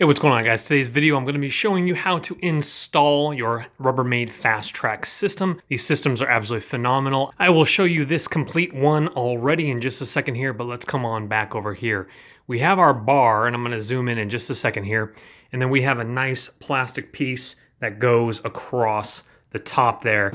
Hey, what's going on, guys? Today's video, I'm going to be showing you how to install your Rubbermaid FastTrack system. These systems are absolutely phenomenal. I will show you this complete one already in just a second here, but let's come on back over here. We have our bar, and I'm going to zoom in just a second here, and then we have a nice plastic piece that goes across the top there.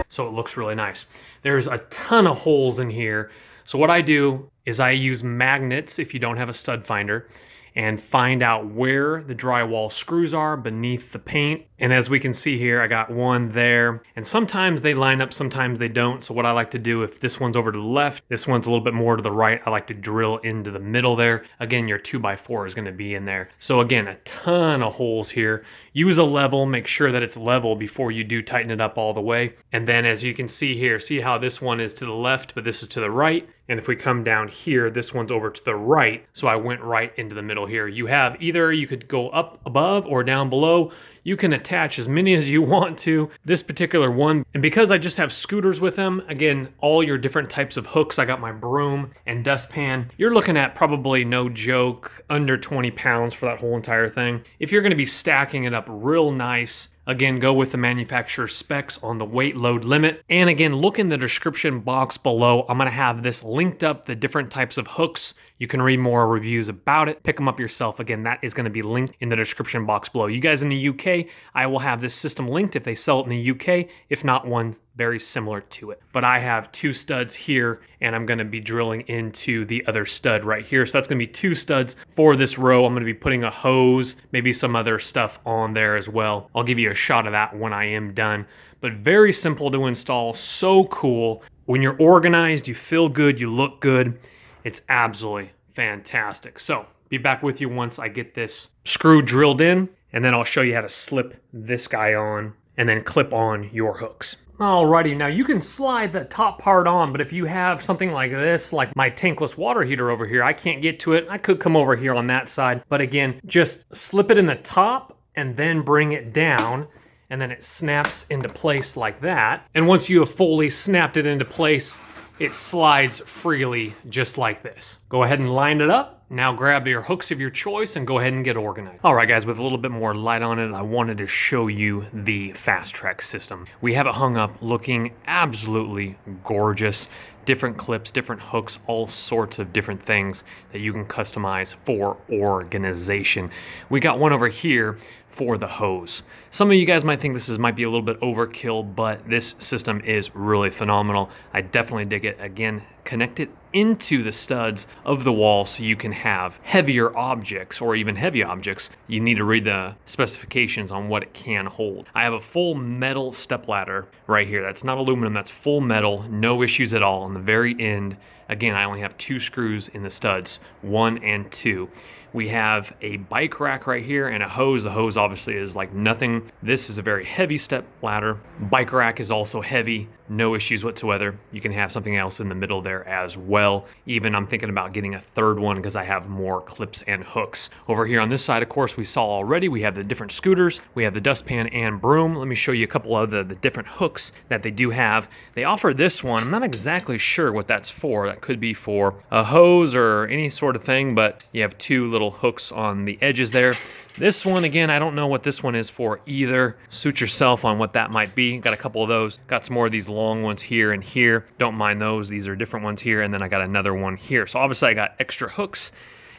So it looks really nice. There's a ton of holes in here. So what I do is I use magnets if you don't have a stud finder and find out where the drywall screws are beneath the paint. And as we can see here, I got one there, and sometimes they line up, sometimes they don't. So what I like to do, if this one's over to the left, this one's a little bit more to the right, I like to drill into the middle there. Again, your 2x4 is gonna be in there. So again, a ton of holes here. Use a level, make sure that it's level before you do tighten it up all the way. And then as you can see here, see how this one is to the left, but this is to the right. And if we come down here, this one's over to the right. So I went right into the middle here. You have either, you could go up above or down below. You can attach as many as you want to this particular one. And because I just have scooters with them, again, all your different types of hooks, I got my broom and dustpan. You're looking at probably, no joke, under 20 pounds for that whole entire thing. If you're gonna be stacking it up real nice, again, go with the manufacturer's specs on the weight load limit. And again, look in the description box below. I'm gonna have this linked up, the different types of hooks. You can read more reviews about it. Pick them up yourself. Again, that is gonna be linked in the description box below. You guys in the UK, I will have this system linked if they sell it in the UK, if not one very similar to it. But I have two studs here, and I'm gonna be drilling into the other stud right here. So that's gonna be two studs for this row. I'm gonna be putting a hose, maybe some other stuff on there as well. I'll give you a shot of that when I am done. But very simple to install, so cool. When you're organized, you feel good, you look good. It's absolutely fantastic. So be back with you once I get this screw drilled in, and then I'll show you how to slip this guy on and then clip on your hooks. Alrighty, now you can slide the top part on, but if you have something like this, like my tankless water heater over here, I can't get to it. I could come over here on that side, but again, just slip it in the top and then bring it down, and then it snaps into place like that. And once you have fully snapped it into place, it slides freely just like this. Go ahead and line it up. Now grab your hooks of your choice and go ahead and get organized. All right, guys, with a little bit more light on it, I wanted to show you the FastTrack system. We have it hung up looking absolutely gorgeous. Different clips, different hooks, all sorts of different things that you can customize for organization. We got one over here for the hose. Some of you guys might think this might be a little bit overkill, but this system is really phenomenal. I definitely dig it. Again, connect it into the studs of the wall so you can have heavier objects or even heavy objects. You need to read the specifications on what it can hold. I have a full metal step ladder right here. That's not aluminum, that's full metal, no issues at all. On the very end, again, I only have two screws in the studs, 1 and 2. We have a bike rack right here and a hose. The hose obviously is like nothing. This is a very heavy step ladder. Bike rack is also heavy, no issues whatsoever. You can have something else in the middle there as well. Even I'm thinking about getting a third one because I have more clips and hooks. Over here on this side, of course, we saw already, we have the different scooters. We have the dustpan and broom. Let me show you a couple of the different hooks that they do have. They offer this one. I'm not exactly sure what that's for. That could be for a hose or any sort of thing, but you have two little hooks on the edges there. This one, again, I don't know what this one is for either. Suit yourself on what that might be. Got a couple of those. Got some more of these long ones here and here. Don't mind those. These are different ones here. And then I got another one here. So obviously I got extra hooks.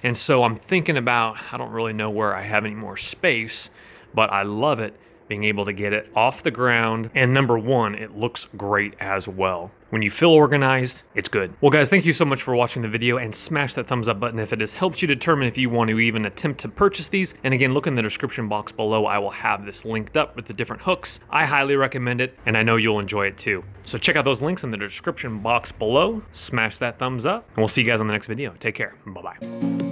And so I'm thinking about, I don't really know where I have any more space, but I love it being able to get it off the ground. And number one, it looks great as well. When you feel organized, it's good. Well, guys, thank you so much for watching the video, and smash that thumbs up button if it has helped you determine if you want to even attempt to purchase these. And again, look in the description box below. I will have this linked up with the different hooks. I highly recommend it, and I know you'll enjoy it too. So check out those links in the description box below. Smash that thumbs up, and we'll see you guys on the next video. Take care. Bye-bye.